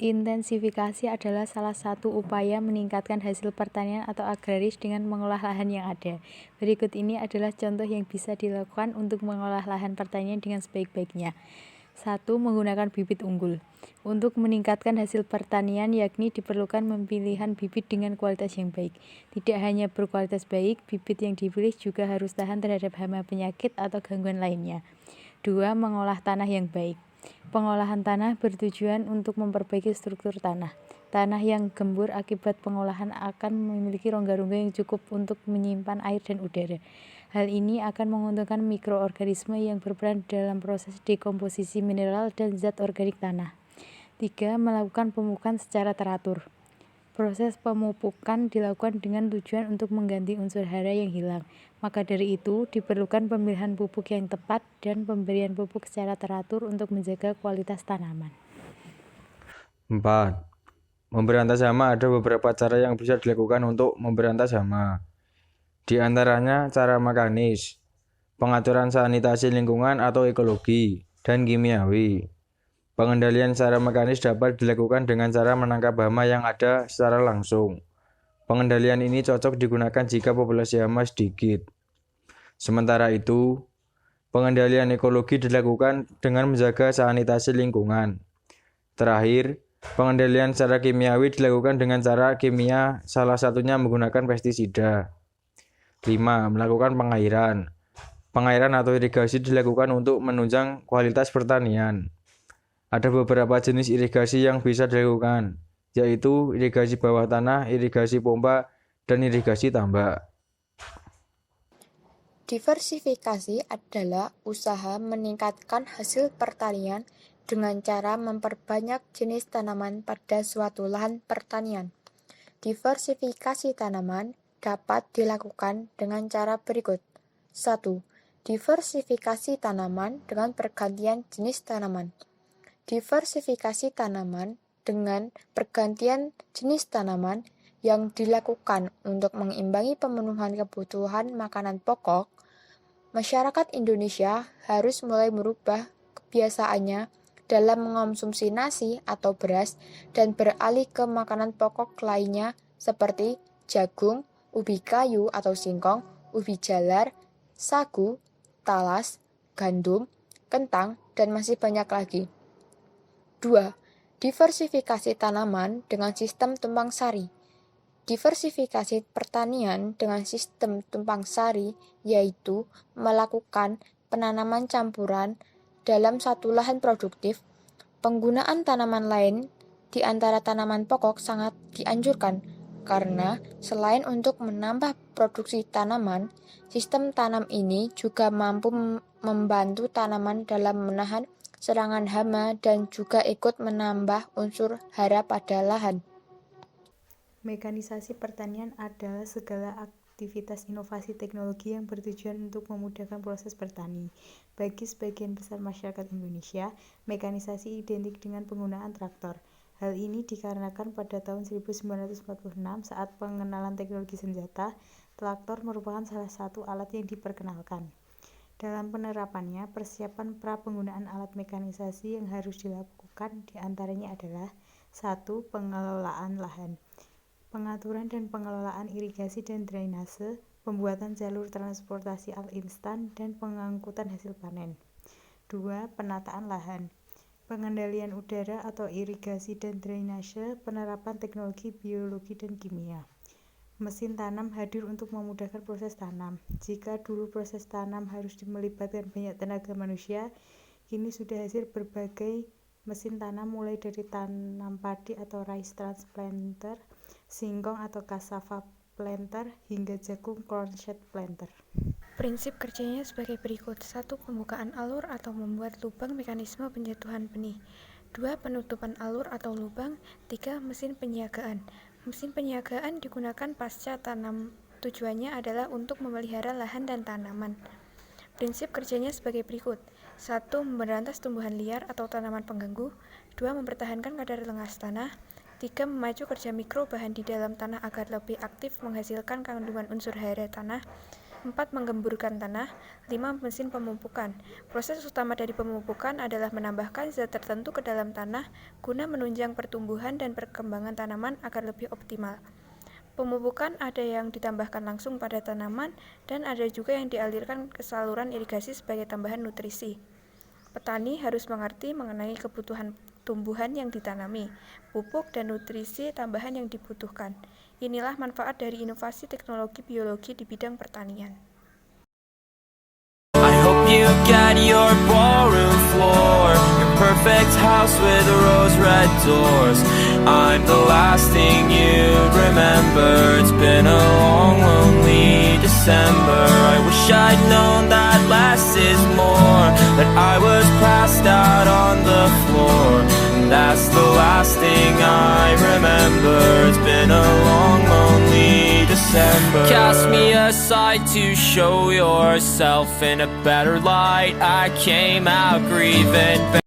Intensifikasi adalah salah satu upaya meningkatkan hasil pertanian atau agraris dengan mengolah lahan yang ada. Berikut ini adalah contoh yang bisa dilakukan untuk mengolah lahan pertanian dengan sebaik-baiknya. 1. Menggunakan bibit unggul. Untuk meningkatkan hasil pertanian yakni diperlukan pemilihan bibit dengan kualitas yang baik. Tidak hanya berkualitas baik, bibit yang dipilih juga harus tahan terhadap hama penyakit atau gangguan lainnya. 2. Mengolah tanah yang baik. Pengolahan tanah bertujuan untuk memperbaiki struktur tanah. Tanah yang gembur akibat pengolahan akan memiliki rongga-rongga yang cukup untuk menyimpan air dan udara. Hal ini akan menguntungkan mikroorganisme yang berperan dalam proses dekomposisi mineral dan zat organik tanah. 3. Melakukan pemupukan secara teratur. Proses pemupukan dilakukan dengan tujuan untuk mengganti unsur hara yang hilang. Maka dari itu, diperlukan pemilihan pupuk yang tepat dan pemberian pupuk secara teratur untuk menjaga kualitas tanaman. 4. Memberantas hama. Ada beberapa cara yang bisa dilakukan untuk memberantas hama. Di antaranya cara mekanis, pengaturan sanitasi lingkungan atau ekologi, dan kimiawi. Pengendalian secara mekanis dapat dilakukan dengan cara menangkap hama yang ada secara langsung. Pengendalian ini cocok digunakan jika populasi hama sedikit. Sementara itu, pengendalian ekologi dilakukan dengan menjaga sanitasi lingkungan. Terakhir, pengendalian secara kimiawi dilakukan dengan cara kimia, salah satunya menggunakan pestisida. 5. Melakukan pengairan. Pengairan atau irigasi dilakukan untuk menunjang kualitas pertanian. Ada beberapa jenis irigasi yang bisa dilakukan, yaitu irigasi bawah tanah, irigasi pompa, dan irigasi tambak. Diversifikasi adalah usaha meningkatkan hasil pertanian dengan cara memperbanyak jenis tanaman pada suatu lahan pertanian. Diversifikasi tanaman dapat dilakukan dengan cara berikut. 1. Diversifikasi tanaman dengan pergantian jenis tanaman. Diversifikasi tanaman dengan pergantian jenis tanaman yang dilakukan untuk mengimbangi pemenuhan kebutuhan makanan pokok, masyarakat Indonesia harus mulai merubah kebiasaannya dalam mengonsumsi nasi atau beras dan beralih ke makanan pokok lainnya seperti jagung, ubi kayu atau singkong, ubi jalar, sagu, talas, gandum, kentang, dan masih banyak lagi. 2. Diversifikasi tanaman dengan sistem tumpang sari. Diversifikasi pertanian dengan sistem tumpang sari yaitu melakukan penanaman campuran dalam satu lahan produktif. Penggunaan tanaman lain di antara tanaman pokok sangat dianjurkan karena selain untuk menambah produksi tanaman, sistem tanam ini juga mampu membantu tanaman dalam menahan serangan hama dan juga ikut menambah unsur hara pada lahan. Mekanisasi pertanian adalah segala aktivitas inovasi teknologi yang bertujuan untuk memudahkan proses bertani. Bagi sebagian besar masyarakat Indonesia, mekanisasi identik dengan penggunaan traktor. Hal ini dikarenakan pada tahun 1946 saat pengenalan teknologi senjata, traktor merupakan salah satu alat yang diperkenalkan. Dalam penerapannya, persiapan pra-penggunaan alat mekanisasi yang harus dilakukan diantaranya adalah 1. Pengelolaan lahan, pengaturan dan pengelolaan irigasi dan drainase, pembuatan jalur transportasi instan, dan pengangkutan hasil panen. 2. Penataan lahan, pengendalian udara atau irigasi dan drainase, penerapan teknologi biologi dan kimia. Mesin tanam hadir untuk memudahkan proses tanam. Jika dulu proses tanam harus melibatkan banyak tenaga manusia, kini sudah hadir berbagai mesin tanam mulai dari tanam padi atau rice transplanter, singkong atau cassava planter, hingga jagung corn seed planter. Prinsip kerjanya sebagai berikut. 1. Pembukaan alur atau membuat lubang mekanisme penjatuhan benih. 2. Penutupan alur atau lubang. 3. Mesin penyiagaan. Mesin penyiagaan digunakan pasca tanam. Tujuannya adalah untuk memelihara lahan dan tanaman. Prinsip kerjanya sebagai berikut. 1. Memberantas tumbuhan liar atau tanaman pengganggu. 2. Mempertahankan kadar lengas tanah. 3. Memacu kerja mikro bahan di dalam tanah agar lebih aktif menghasilkan kandungan unsur hara tanah. 4. Menggemburkan tanah. 5. Mesin pemupukan. Proses utama dari pemupukan adalah menambahkan zat tertentu ke dalam tanah guna menunjang pertumbuhan dan perkembangan tanaman agar lebih optimal. Pemupukan ada yang ditambahkan langsung pada tanaman dan ada juga yang dialirkan ke saluran irigasi sebagai tambahan nutrisi. Petani harus mengerti mengenai kebutuhan tumbuhan yang ditanami, pupuk dan nutrisi tambahan yang dibutuhkan. Inilah manfaat dari inovasi teknologi biologi di bidang pertanian. I hope you get your ballroom floor, your perfect house with rose red doors. I'm the last thing you'd remember. It's been a long, lonely December. I wish I'd known that less is more, that I was passed out on the floor. And that's the last thing I remember. It's been a long, lonely December. Cast me aside to show yourself in a better light. I came out grieving.